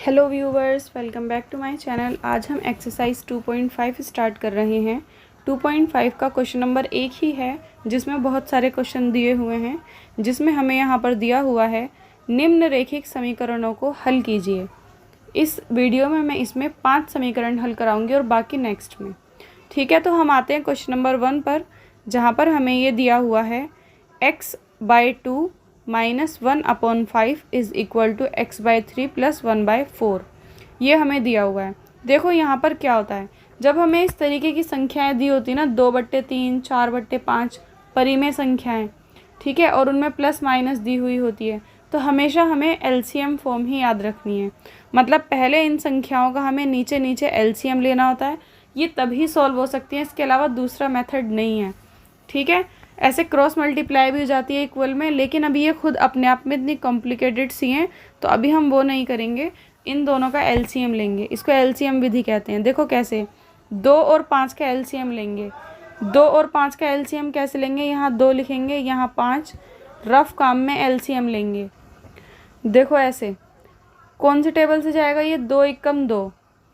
Hello viewers, welcome back to my channel. आज हम exercise 2.5 start कर रहे हैं। 2.5 का क्वेश्चन नंबर 1 ही है, जिसमें बहुत सारे क्वेश्चन दिए हुए हैं, जिसमें हमें यहाँ पर दिया हुआ है निम्नरेखिक समीकरणों को हल कीजिए। इस वीडियो में मैं इसमें 5 समीकरण हल कराऊंगी और बाकी नेक्स्ट में। ठीक है, तो हम आते हैं क्वेश्चन नंबर 1 पर, जहाँ पर हमें ये दिया हुआ है x/2 -1/5 is equal to x/3 + 1/4। ये हमें दिया हुआ है। देखो यहाँ पर क्या होता है, जब हमें इस तरीके की संख्याएं दी होती ना, 2/3, 4/5 परिमेय संख्याएं, ठीक है, और उनमें प्लस माइनस दी हुई होती है, तो हमेशा हमें एलसीएम फॉर्म ही याद रखनी है। मतलब पहले इन संख्याओं का हमें नीचे नीचे एलसीएम लेना होता है। ये तभी सॉल्व हो सकती है, इसके अलावा दूसरा मेथड नहीं है। ठीक है, ऐसे क्रॉस मल्टीप्लाई भी हो जाती है इक्वल में, लेकिन अभी ये खुद अपने आप में इतनी कॉम्प्लिकेटेड सी हैं, तो अभी हम वो नहीं करेंगे। इन दोनों का एलसीएम लेंगे, इसको एलसीएम विधि कहते हैं। देखो कैसे, 2 और 5 का एलसीएम लेंगे। 2 और 5 का एलसीएम कैसे लेंगे, यहाँ 2 लिखेंगे, यहाँ 5, रफ काम में एलसीएम लेंगे। देखो ऐसे, कौन से टेबल से जाएगा ये, 2 एकम 2।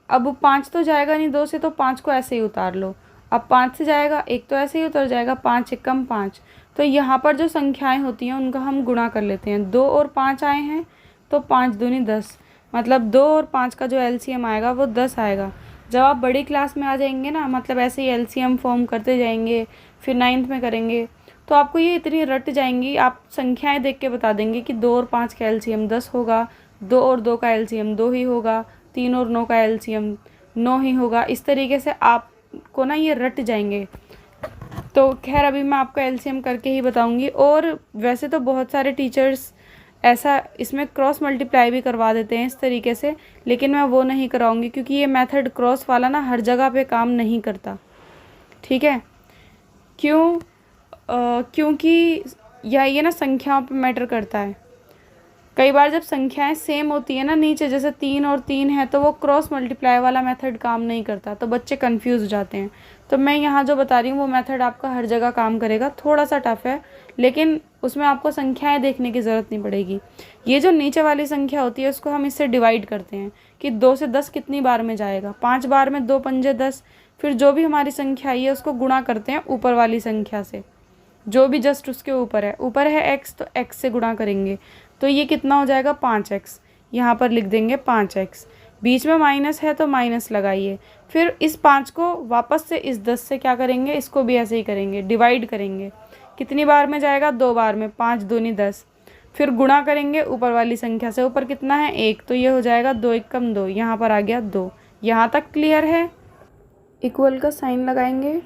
अब 5 तो जाएगा नहीं 2 से, तो 5 को ऐसे ही उतार लो। अब 5 से जाएगा 1, तो ऐसे ही उतर जाएगा, 5 एकम 5। तो यहाँ पर जो संख्याएं होती हैं उनका हम गुणा कर लेते हैं। 2 और 5 आए हैं तो 5 दूनी 10, मतलब 2 और 5 का जो एलसीएम आएगा वो 10 आएगा। जब आप बड़ी क्लास में आ जाएंगे ना, मतलब ऐसे ही एलसीएम फॉर्म करते जाएंगे, फिर 9th में करेंगे, तो आपको ये इतनी रट जाएंगी, आप संख्याएं देख के बता देंगे कि 2 और 5 का एलसीएम 10 होगा, 2 और 2 का एलसीएम 2 ही होगा, 3 और 9 का एलसीएम 9 ही होगा। इस तरीके से आपको ना ये रट जाएंगे। तो खैर अभी मैं आपको एलसीएम करके ही बताऊंगी। और वैसे तो बहुत सारे टीचर्स ऐसा इसमें क्रॉस मल्टीप्लाई भी करवा देते हैं इस तरीके से, लेकिन मैं वो नहीं कराऊंगी, क्योंकि ये मेथड क्रॉस वाला ना हर जगह पे काम नहीं करता। ठीक है, क्योंकि ये ना संख्याओं पे मैटर करता है। कई बार जब संख्याएं सेम होती है ना नीचे, जैसे 3 और 3 है, तो वो क्रॉस मल्टीप्लाई वाला मेथड काम नहीं करता, तो बच्चे कंफ्यूज हो जाते हैं। तो मैं यहाँ जो बता रही हूँ वो मेथड आपका हर जगह काम करेगा। थोड़ा सा टफ है, लेकिन उसमें आपको संख्याएं देखने की ज़रूरत नहीं पड़ेगी। ये जो नीचे वाली संख्या होती है उसको हम इससे डिवाइड करते हैं कि 2 से 10 कितनी बार में जाएगा। 5 बार में 2 पंजे 10। फिर जो भी हमारी संख्या आई है उसको गुणा करते हैं ऊपर वाली संख्या से, जो भी जस्ट उसके ऊपर है। ऊपर है x, तो x से गुणा करेंगे, तो ये कितना हो जाएगा 5x। यहाँ पर लिख देंगे 5x। बीच में माइनस है तो माइनस लगाइए। फिर इस 5 को वापस से इस 10 से क्या करेंगे, इसको भी ऐसे ही करेंगे, डिवाइड करेंगे। कितनी बार में जाएगा, 2 बार में, 5 दूनी 10। फिर गुणा करेंगे ऊपर वाली संख्या से। ऊपर कितना है 1, तो ये हो जाएगा 2 एकम 2, यहाँ पर आ गया 2। यहाँ तक क्लियर है। इक्वल का साइन लगाएंगे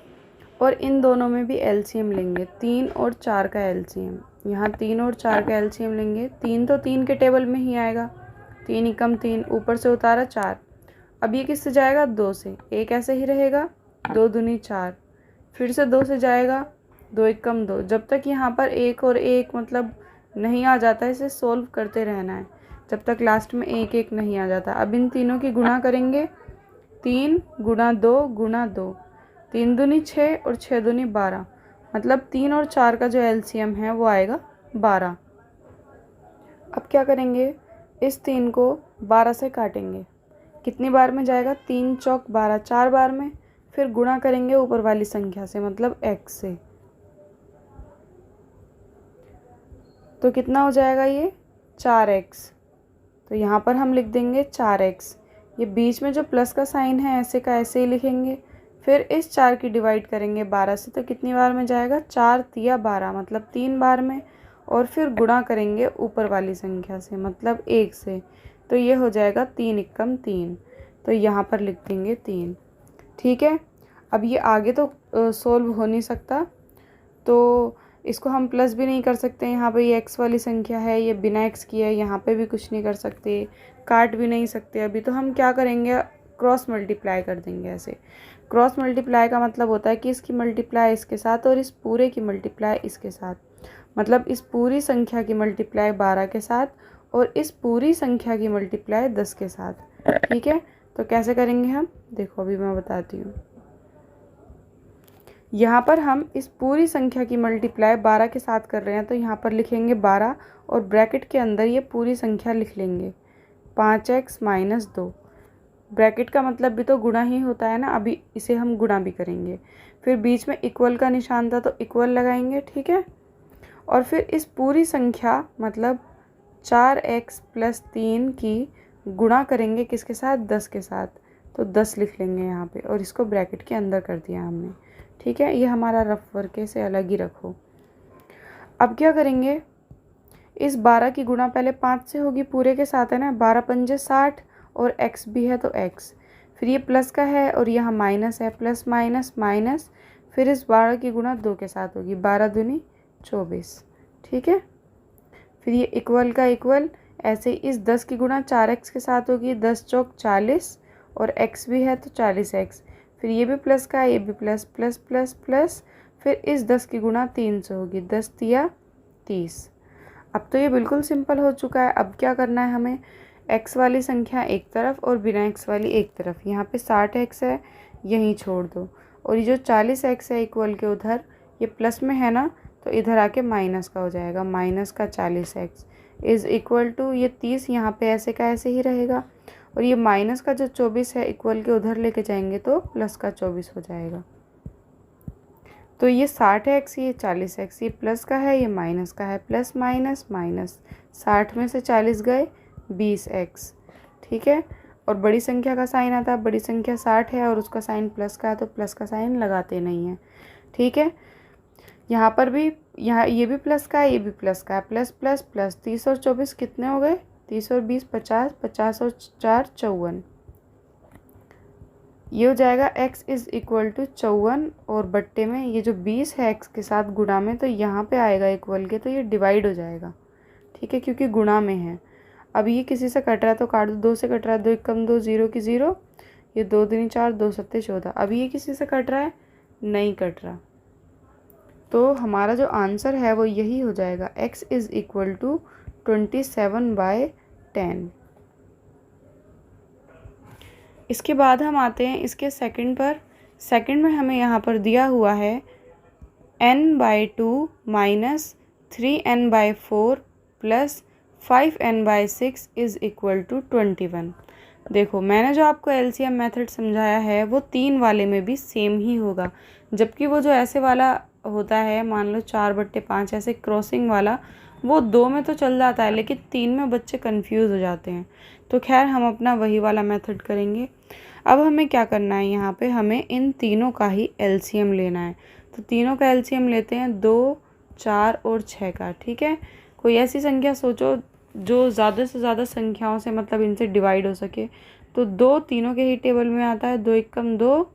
और इन दोनों में भी एलसीएम लेंगे। 3 और 4 का एलसीएम, यहाँ 3 और 4 का एलसीएम लेंगे। 3 तो 3 के टेबल में ही आएगा, 3 एकम 3, ऊपर से उतारा 4। अब ये किससे जाएगा, 2 से, 1 ऐसे ही रहेगा, 2 दूनी 4। फिर से 2 से जाएगा, 2 एकम 2। जब तक यहाँ पर 1 और 1 मतलब नहीं आ जाता, इसे सोल्व करते रहना है जब तक लास्ट में 1 1 नहीं आ जाता। अब इन तीनों की गुणा करेंगे, 3 गुणा 2 गुणा 2, 3 दूनी 6 और 6 दूनी 12, मतलब 3 और 4 का जो एलसीएम है वो आएगा 12। अब क्या करेंगे, इस 3 को 12 से काटेंगे। कितनी बार में जाएगा, 3 चौक 12, 4 बार में। फिर गुणा करेंगे ऊपर वाली संख्या से, मतलब x से, तो कितना हो जाएगा ये 4x। तो यहाँ पर हम लिख देंगे 4x। ये बीच में जो प्लस का साइन है ऐसे का ऐसे ही लिखेंगे। फिर इस 4 की डिवाइड करेंगे 12 से, तो कितनी बार में जाएगा, 4 तिया 12, मतलब 3 बार में। और फिर गुणा करेंगे ऊपर वाली संख्या से, मतलब 1 से, तो ये हो जाएगा 3 एकम 3, तो यहाँ पर लिख देंगे 3। ठीक है, अब ये आगे तो सोल्व हो नहीं सकता, तो इसको हम प्लस भी नहीं कर सकते। यहाँ पे ये x वाली संख्या है, ये बिना x की है, यहाँ पे भी कुछ नहीं कर सकते, काट भी नहीं सकते। अभी तो हम क्या करेंगे, क्रॉस मल्टीप्लाई कर देंगे। ऐसे क्रॉस मल्टीप्लाई का मतलब होता है कि इसकी मल्टीप्लाई इसके साथ और इस पूरे की मल्टीप्लाई इसके साथ, मतलब इस पूरी संख्या की मल्टीप्लाई 12 के साथ और इस पूरी संख्या की मल्टीप्लाई 10 के साथ। ठीक है, तो कैसे करेंगे हम, देखो अभी मैं बताती हूँ। यहाँ पर हम इस पूरी संख्या की मल्टीप्लाई 12 के साथ कर रहे हैं, तो यहाँ पर लिखेंगे 12 और ब्रैकेट के अंदर ये पूरी संख्या लिख लेंगे। 5x minus 2। ब्रैकेट का मतलब भी तो गुणा ही होता है ना, अभी इसे हम गुणा भी करेंगे। फिर बीच में इक्वल का निशान था तो इक्वल लगाएंगे, ठीक है। और फिर इस पूरी संख्या मतलब 4x प्लस 3 की गुणा करेंगे किसके साथ, 10 के साथ। तो 10 लिख लेंगे यहाँ पे और इसको ब्रैकेट के अंदर कर दिया हमने, ठीक है। ये हमारा रफ वर्क है, इसे अलग ही रखो। अब क्या करेंगे, इस 12 की गुणा पहले 5 से होगी, पूरे के साथ है ना, 12 पंजे 60 और x भी है तो x। फिर ये प्लस का है और यहाँ माइनस है, प्लस माइनस माइनस। फिर इस 12 की गुणा 2 के साथ होगी, 12 दूनी 24, ठीक है। फिर ये इक्वल का इक्वल, ऐसे ही इस 10 की गुणा 4x के साथ होगी, 10 चौक 40 और x भी है तो 40x। फिर ये भी प्लस का है, ये भी प्लस प्लस प्लस प्लस। फिर इस 10 की गुणा 3 से होगी, 10 तिया 30। अब तो ये बिल्कुल सिंपल हो चुका है। अब क्या करना है हमें, x वाली संख्या एक तरफ और बिना x वाली एक तरफ। यहाँ पे 60x है, यहीं छोड़ दो। और ये जो 40x है इक्वल के उधर, ये प्लस में है ना, तो इधर आके माइनस का हो जाएगा, माइनस का 40x इज़ इक्वल टू, ये 30 यहाँ पे ऐसे का ऐसे ही रहेगा। और ये माइनस का जो 24 है इक्वल के उधर लेके जाएंगे तो प्लस का 24 हो जाएगा। तो ये 60x, ये 40x, ये प्लस का है, ये माइनस का है, प्लस माइनस माइनस। 60 में से 40 गए, 20x, ठीक है। और बड़ी संख्या का साइन आता है, बड़ी संख्या 60 है और उसका साइन प्लस का है तो प्लस का साइन लगाते नहीं हैं, ठीक है। यहाँ पर भी, यहाँ ये भी प्लस का है, ये भी प्लस का है, प्लस प्लस प्लस। 30 और 24 कितने हो गए, 30 और 20 50, 50 और 4 54। ये हो जाएगा x इज़ इक्वल टू 54 और बट्टे में ये जो 20 है x के साथ गुणा में, तो यहाँ पे आएगा इक्वल के, तो ये डिवाइड हो जाएगा, ठीक है, क्योंकि गुणा में है। अब ये किसी से कट रहा है तो काट दो, 2 से कट रहा है, 2 कम 2, 0 की 0, ये 2 दूनी 4, 2 सत्ते 14। अब ये किसी से कट रहा है, नहीं कट रहा, तो हमारा जो आंसर है वो यही हो जाएगा, x इज़ इक्वल टू 27/10। इसके बाद हम आते हैं इसके सेकंड पर। सेकंड में हमें यहाँ पर दिया हुआ है n/2 minus 3n/4 plus 5n/6 is equal to 21। देखो मैंने जो आपको एलसीएम मेथड समझाया है वो 3 वाले में भी सेम ही होगा, जबकि वो जो ऐसे वाला होता है, मान लो 4/5 ऐसे क्रॉसिंग वाला, वो 2 में तो चल जाता है लेकिन 3 में बच्चे कंफ्यूज हो जाते हैं। तो खैर हम अपना वही वाला मेथड करेंगे। अब हमें क्या करना है, यहाँ पे हमें इन तीनों का ही एलसीएम लेना है। तो तीनों का एलसीएम लेते हैं, 2, 4 और 6 का, ठीक है। कोई ऐसी संख्या सोचो जो ज़्यादा से ज़्यादा संख्याओं से मतलब इनसे डिवाइड हो सके। तो 2 तीनों के ही टेबल में आता है, 2 एकम 2,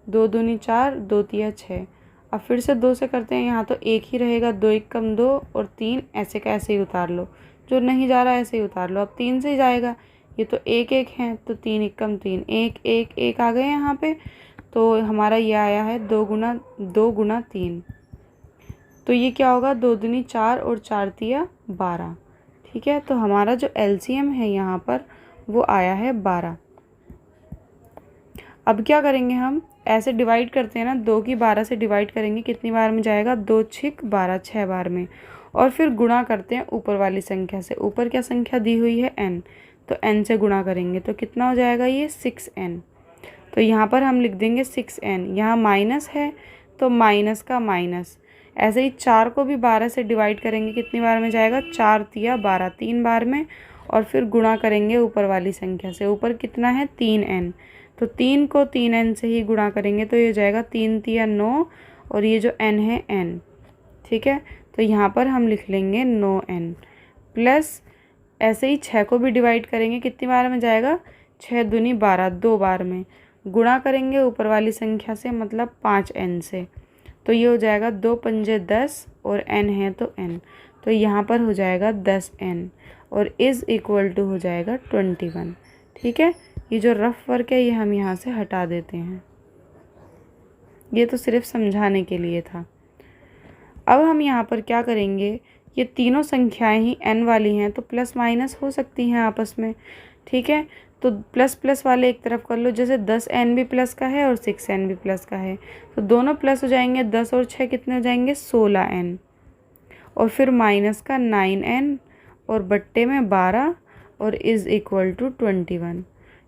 2 दूनी 4, 2 तिया 6। अब फिर से 2 से करते हैं, यहाँ तो एक ही रहेगा, 2 एकम 2 और 3 ऐसे का ऐसे ही उतार लो, जो नहीं जा रहा है ऐसे ही उतार लो। अब 3 से ही जाएगा, ये तो 1 1 है तो 3 एकम 3, 1 1 1 आ गए यहाँ पे। तो हमारा ये आया है 2 गुना 3। तो ये क्या होगा, 2 दूनी 4 और 4 तिया 12, ठीक है। तो हमारा जो एलसीएम है यहाँ पर वो आया है 12। अब क्या करेंगे, हम ऐसे डिवाइड करते हैं ना, 2 की 12 से डिवाइड करेंगे, कितनी बार में जाएगा, 2 6 12, 6 बार में। और फिर गुणा करते हैं ऊपर वाली संख्या से। ऊपर क्या संख्या दी हुई है, n, तो n से गुणा करेंगे तो कितना हो जाएगा, ये 6n। तो यहाँ पर हम लिख देंगे 6n। यहाँ माइनस है तो माइनस का माइनस। ऐसे ही 4 को भी 12 से डिवाइड करेंगे, कितनी बार में जाएगा, 4 तिया 12, 3 बार में। और फिर गुणा करेंगे ऊपर वाली संख्या से। ऊपर कितना है, 3n, तो 3 को 3n से ही गुणा करेंगे तो ये हो जाएगा 3 तिया 9 और ये जो n है n, ठीक है। तो यहाँ पर हम लिख लेंगे 9n प्लस, ऐसे ही 6 को भी डिवाइड करेंगे, कितनी बार में जाएगा, 6 दूनी 12, 2 बार में। गुणा करेंगे ऊपर वाली संख्या से मतलब 5n से, तो ये हो जाएगा 2 पंजे 10 और n है तो n, तो यहाँ पर हो जाएगा 10n और इज़ इक्वल टू हो जाएगा 21, ठीक है। ये जो रफ वर्क है ये हम यहाँ से हटा देते हैं, ये तो सिर्फ समझाने के लिए था। अब हम यहाँ पर क्या करेंगे, ये तीनों संख्याएं ही n वाली हैं तो प्लस माइनस हो सकती हैं आपस में, ठीक है। तो प्लस प्लस वाले एक तरफ कर लो, जैसे 10n भी प्लस का है और 6n भी प्लस का है, तो दोनों प्लस हो जाएंगे। 10 और 6 कितने हो जाएंगे, 16n। और फिर माइनस का 9n और बट्टे में 12। और इज़ इक्वल टू 21।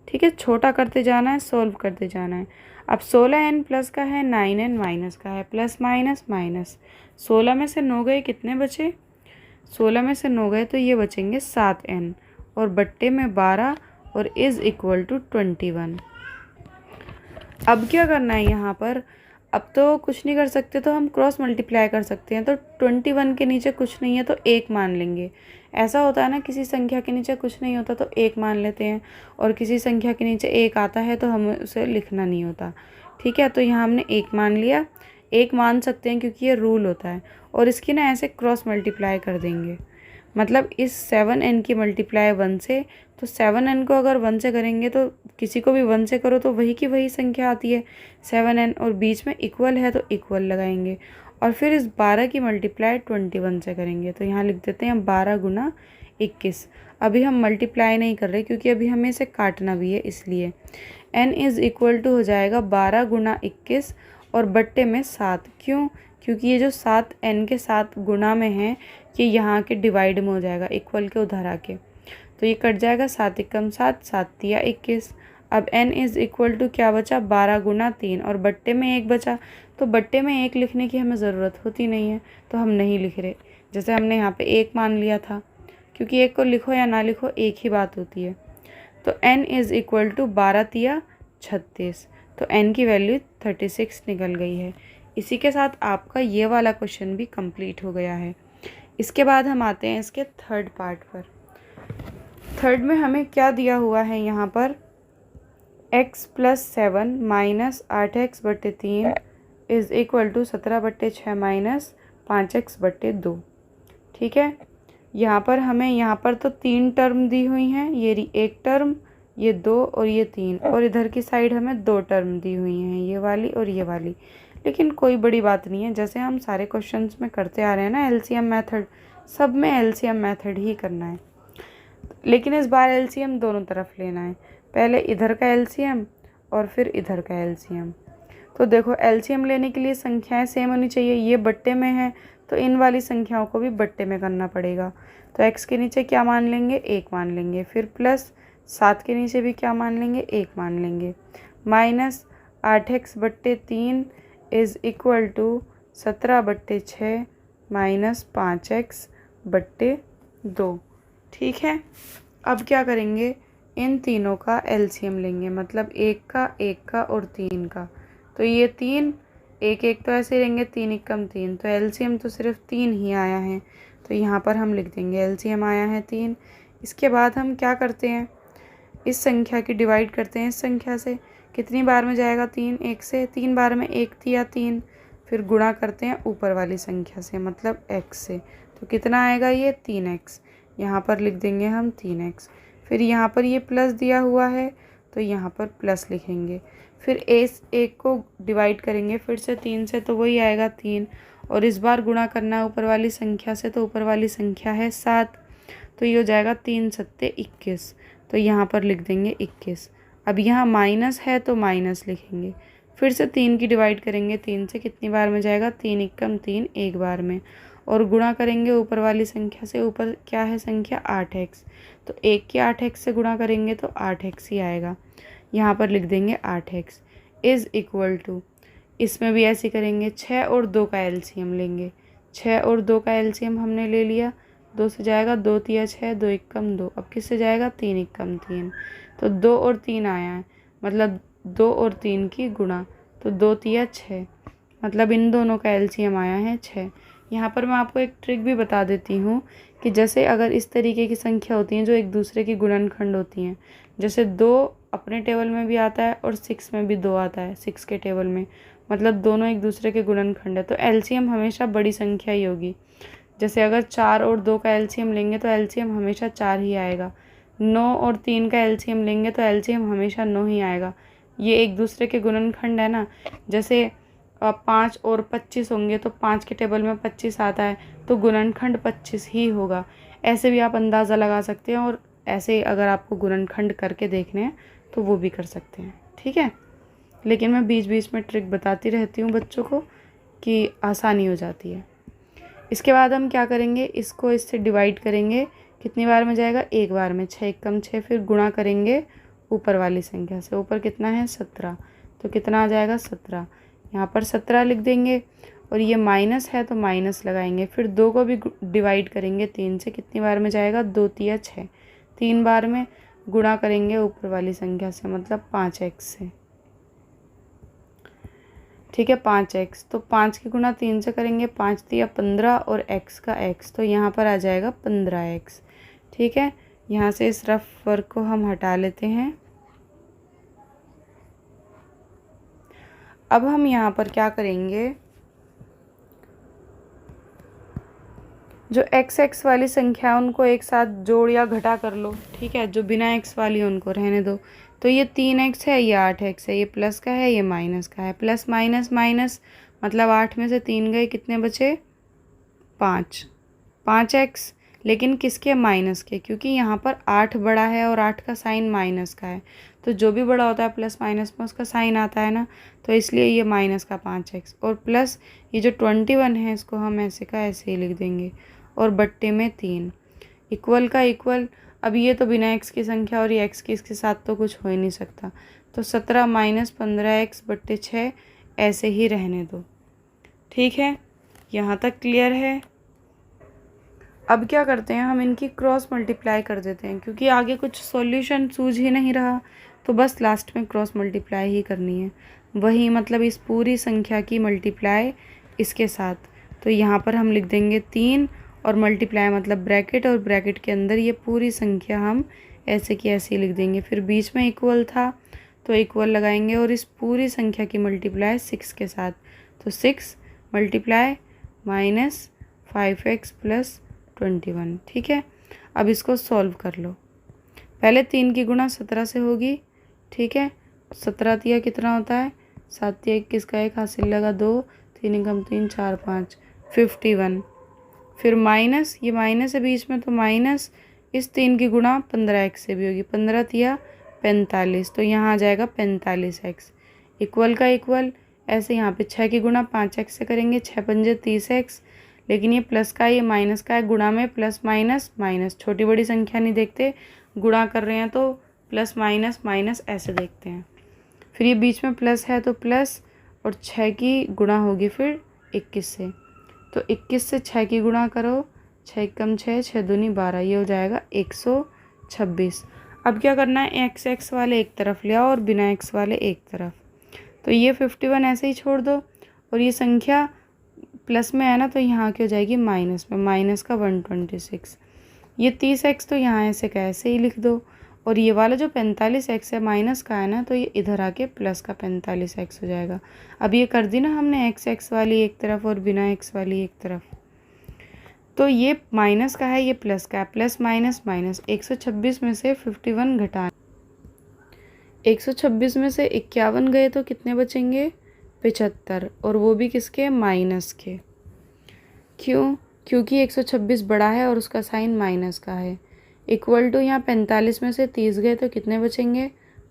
ठीक है, छोटा करते जाना है, सोल्व करते जाना है। अब 16n प्लस का है, 9n माइनस का है, प्लस माइनस माइनस। 16 में से 9 गए, कितने बचे? 16 में से 9 गए तो ये बचेंगे 7n और बट्टे में 12 और इज़ इक्वल टू 21। अब क्या करना है यहाँ पर? अब तो कुछ नहीं कर सकते तो हम क्रॉस मल्टीप्लाई कर सकते हैं। तो 21 के नीचे कुछ नहीं है तो 1 मान लेंगे। ऐसा होता है ना, किसी संख्या के नीचे कुछ नहीं होता तो 1 मान लेते हैं, और किसी संख्या के नीचे 1 आता है तो हमें उसे लिखना नहीं होता। ठीक है, तो यहाँ हमने 1 मान लिया। 1 मान सकते हैं क्योंकि ये रूल होता है। और इसकी ना ऐसे क्रॉस मल्टीप्लाई कर देंगे, मतलब इस 7n की मल्टीप्लाई 1 से, तो 7n को अगर 1 से करेंगे तो किसी को भी 1 से करो तो वही की वही संख्या आती है 7n, और बीच में इक्वल है तो इक्वल लगाएंगे। और फिर इस 12 की मल्टीप्लाई 21 से करेंगे, तो यहाँ लिख देते हैं 12 गुना 21। अभी हम मल्टीप्लाई नहीं कर रहे क्योंकि अभी हमें इसे काटना भी है, इसलिए n इज़ इक्वल टू हो जाएगा 12 गुना 21 और बट्टे में 7। क्यों? क्योंकि ये जो 7 n के साथ गुणा में है, ये यहाँ के डिवाइड में हो जाएगा, इक्वल के उधर आके, तो ये कट जाएगा। 7 एकम 7, 7 तिया 21। अब n इज़ इक्वल टू क्या बचा? 12 गुना 3 और बट्टे में 1 बचा। तो बट्टे में 1 लिखने की हमें ज़रूरत होती नहीं है, तो हम नहीं लिख रहे। जैसे हमने यहाँ पे 1 मान लिया था, क्योंकि 1 को लिखो या ना लिखो एक ही बात होती है। तो n इज़ इक्वल टू 12 तिया 36, तो n की वैल्यू 36 निकल गई है। इसी के साथ आपका ये वाला क्वेश्चन भी कंप्लीट हो गया है। इसके बाद हम आते हैं इसके थर्ड पार्ट पर। थर्ड में हमें क्या दिया हुआ है यहाँ पर? x प्लस 7 माइनस 8x बट्टे 3 इज़ इक्वल टू 17 बट्टे 6 माइनस 5x बट्टे 2। ठीक है, यहाँ पर हमें यहाँ पर तो 3 टर्म दी हुई हैं, ये 1 टर्म, ये 2 और ये 3, और इधर की साइड हमें 2 टर्म दी हुई हैं, ये वाली और ये वाली। लेकिन कोई बड़ी बात नहीं है, जैसे हम सारे क्वेश्चंस में करते आ रहे हैं ना, एलसीएम मेथड, सब में एलसीएम मेथड ही करना है। लेकिन इस बार एलसीएम दोनों तरफ लेना है, पहले इधर का एलसीएम और फिर इधर का एलसीएम। तो देखो, एलसीएम लेने के लिए संख्याएं सेम होनी चाहिए। ये बट्टे में है तो इन वाली संख्याओं को भी बट्टे में करना पड़ेगा। तो x के नीचे क्या मान लेंगे? 1 मान लेंगे। फिर प्लस 7 के नीचे भी क्या मान लेंगे? 1 मान लेंगे। माइनस 8x बट्टे 3 इज़ इक्वल टू 17 बट्टे 6 माइनस 5x बट्टे 2। ठीक है, अब क्या करेंगे? इन तीनों का एलसीएम लेंगे, मतलब 1 का और 3 का। तो ये 3, 1 तो ऐसे लेंगे, 3 एकम 3, तो एलसीएम तो सिर्फ 3 ही आया है, तो यहाँ पर हम लिख देंगे एलसीएम आया है 3। इसके बाद हम क्या करते हैं? इस संख्या की डिवाइड करते हैं इस संख्या से। कितनी बार में जाएगा 3? 1 से। 3 बार में 1 तिया 3, फिर गुणा करते हैं ऊपर वाली संख्या से, मतलब x से। तो कितना आएगा? ये 3x। यहाँ पर लिख देंगे हम 3x। फिर यहाँ पर ये प्लस दिया हुआ है तो यहाँ पर प्लस लिखेंगे। फिर इस 1 को डिवाइड करेंगे फिर से 3 से, तो वही आएगा 3, और इस बार गुणा करना है ऊपर वाली संख्या से, तो ऊपर वाली संख्या है 7, तो ये हो जाएगा 3 सत्ते 21, तो यहाँ पर लिख देंगे 21। अब यहाँ माइनस है तो माइनस लिखेंगे। फिर से 3 की डिवाइड करेंगे 3 से, कितनी बार में जाएगा? 3 एकम 3, 1 बार में, और गुणा करेंगे ऊपर वाली संख्या से। ऊपर क्या है संख्या? 8x, तो 1 की 8x से गुणा करेंगे तो 8x ही आएगा। यहाँ पर लिख देंगे 8x इज़ इक्वल टू, इसमें भी ऐसे करेंगे, 6 और 2 का एलसीएम लेंगे। 6 और 2 का एलसीएम हमने ले लिया, 2 से जाएगा 2 तिया 6, 2 एकम 2। अब किससे जाएगा? 3 एकम 3, तो 2 और 3 आया है, मतलब 2 और 3 की गुणा, तो 2 तिया 6, मतलब इन दोनों का एलसीएम आया है 6। यहाँ पर मैं आपको एक ट्रिक भी बता देती हूँ कि जैसे अगर इस तरीके की संख्या होती हैं जो एक दूसरे की गुणनखंड होती हैं, जैसे 2 अपने टेबल में भी आता है और 6 में भी 2 आता है, 6 के टेबल में, मतलब दोनों एक दूसरे के गुणनखंड है, तो एलसीएम हमेशा बड़ी संख्या ही होगी। जैसे अगर 4 और 2 का एलसीएम लेंगे तो एलसीएम हमेशा 4 ही आएगा। 9 और 3 का एलसीएम लेंगे तो एलसीएम हमेशा 9 ही आएगा। ये एक दूसरे के गुणनखंड है ना, जैसे 5 और 25 होंगे तो 5 के टेबल में 25 आता है, तो गुणनखंड 25 ही होगा। ऐसे भी आप अंदाज़ा लगा सकते हैं, और ऐसे अगर आपको गुणनखंड करके देखने हैं तो वो भी कर सकते हैं। ठीक है, लेकिन मैं बीच बीच में ट्रिक बताती रहती हूँ बच्चों को कि आसानी हो जाती है। इसके बाद हम क्या करेंगे? इसको इससे डिवाइड करेंगे, कितनी बार में जाएगा, एक बार में, 6 एकम 6, फिर गुणा करेंगे ऊपर वाली संख्या से। ऊपर कितना है 17, तो कितना आ जाएगा 17, यहाँ पर 17 लिख देंगे। और ये माइनस है तो माइनस लगाएंगे, फिर 2 को भी डिवाइड करेंगे 3 से, कितनी बार में जाएगा, 2 तिया 6, 3 बार में गुणा करेंगे ऊपर वाली संख्या से, मतलब 5x से। ठीक है, 5x, तो 5 की गुणा 3 से करेंगे, 5 तिया 15 और x का x, तो यहाँ पर आ जाएगा 15x। ठीक है, यहाँ से इस रफ वर्क को हम हटा लेते हैं। अब हम यहाँ पर क्या करेंगे, जो x वाली संख्या उनको एक साथ जोड़ या घटा कर लो। ठीक है, जो बिना x वाली उनको रहने दो। तो ये 3x है, ये 8x है, ये प्लस का है, ये माइनस का है। प्लस माइनस माइनस, मतलब 8 में से 3 गए, कितने बचे, 5x, लेकिन किसके, माइनस के, क्योंकि यहाँ पर 8 बड़ा है और 8 का साइन माइनस का है। तो जो भी बड़ा होता है प्लस माइनस में उसका साइन आता है ना, तो इसलिए ये माइनस का 5x। और प्लस ये जो 21 है इसको हम ऐसे का ऐसे ही लिख देंगे, और बट्टे में 3, इक्वल का इक्वल। अब ये तो बिना x की संख्या और ये x की, इसके साथ तो कुछ हो ही नहीं सकता। तो 17 माइनस 15x बट्टे 6 ऐसे ही रहने दो। ठीक है, यहाँ तक क्लियर है। अब क्या करते हैं, हम इनकी क्रॉस मल्टीप्लाई कर देते हैं, क्योंकि आगे कुछ सॉल्यूशन सूझ ही नहीं रहा, तो बस लास्ट में क्रॉस मल्टीप्लाई ही करनी है। वही मतलब इस पूरी संख्या की मल्टीप्लाई इसके साथ। तो यहाँ पर हम लिख देंगे 3 और मल्टीप्लाई मतलब ब्रैकेट, और ब्रैकेट के अंदर ये पूरी संख्या हम ऐसे की ऐसे ही लिख देंगे। फिर बीच में इक्वल था तो इक्वल लगाएंगे, और इस पूरी संख्या की मल्टीप्लाई 6 के साथ। तो 6 मल्टीप्लाई माइनस 5x प्लस 21। ठीक है, अब इसको सॉल्व कर लो। पहले 3 की गुणा 17 से होगी। ठीक है, 17 तिया कितना होता है, 7 तिया 21 का 1 हासिल लगा 2, 3 एकम 3 4 5, 51। फिर माइनस, ये माइनस है बीच में, तो माइनस इस 3 की गुणा 15x से भी होगी, 15 तिया 45, तो यहाँ आ जाएगा 45x। इक्वल का इक्वल, ऐसे यहाँ पे 6 की गुणा 5x से करेंगे, 6 पंजे 30x, लेकिन ये प्लस का ये माइनस का है, गुणा में प्लस माइनस माइनस, छोटी बड़ी संख्या नहीं देखते, गुणा कर रहे हैं तो प्लस माइनस माइनस ऐसे देखते हैं। फिर ये बीच में प्लस है तो प्लस, और 6 की गुणा होगी फिर 21 से, तो 21 से 6 की गुणा करो, 6 एकम 6, 6 दूनी 12, ये हो जाएगा 126। अब क्या करना है, x वाले एक तरफ ले आओ और बिना x वाले एक तरफ। तो ये 51 ऐसे ही छोड़ दो, और ये संख्या प्लस में है ना, तो यहाँ की हो जाएगी माइनस में, माइनस का 126। ये 30x तो यहाँ ऐसे का ऐसे ही लिख दो, और ये वाला जो 45x है माइनस का है ना, तो ये इधर आके प्लस का 45x हो जाएगा। अब ये कर दी ना हमने x वाली एक तरफ और बिना x वाली एक तरफ, तो ये माइनस का है, ये प्लस का है, प्लस माइनस माइनस। 126 में से 51 घटाना, 126 में से 51 गए तो कितने बचेंगे, 75, और वो भी किसके, माइनस के। क्यों, क्योंकि 126 बड़ा है और उसका साइन माइनस का है। इक्वल टू यहाँ 45 में से 30 गए तो कितने बचेंगे,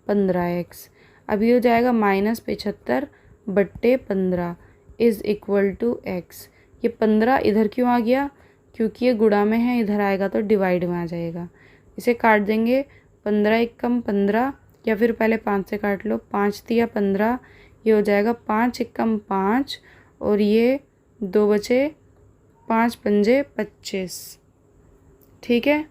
15x। अब ये हो जाएगा माइनस 75 बट्टे 15 इज़ इक्वल टू x। ये 15 इधर क्यों आ गया, क्योंकि ये गुणा में है, इधर आएगा तो डिवाइड में आ जाएगा। इसे काट देंगे, 15 एकम 15, या फिर पहले 5 से काट लो, 5 तिया 15, ये हो जाएगा 5 एकम 5, और ये 2 बचे, 5 पंजे 25। ठीक है,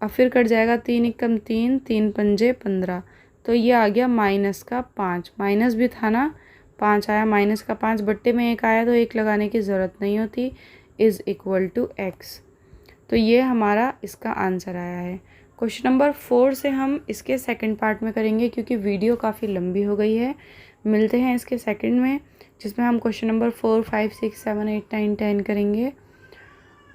अब फिर कट जाएगा, 3 एकम 3, 3 पंजे 15, तो ये आ गया माइनस का 5, माइनस भी था ना, 5 आया, माइनस का 5 बट्टे में 1 आया, तो 1 लगाने की ज़रूरत नहीं होती, इज़ इक्वल टू x। तो ये हमारा इसका आंसर आया है। क्वेश्चन नंबर 4 से हम इसके सेकंड पार्ट में करेंगे, क्योंकि वीडियो काफ़ी लंबी हो गई है। मिलते हैं इसके सेकंड में, जिसमें हम क्वेश्चन नंबर 4, 5, 6, 7, 8, 9, 10 करेंगे।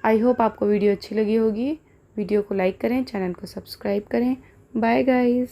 आई होप आपको वीडियो अच्छी लगी होगी। वीडियो को लाइक करें, चैनल को सब्सक्राइब करें। Bye guys.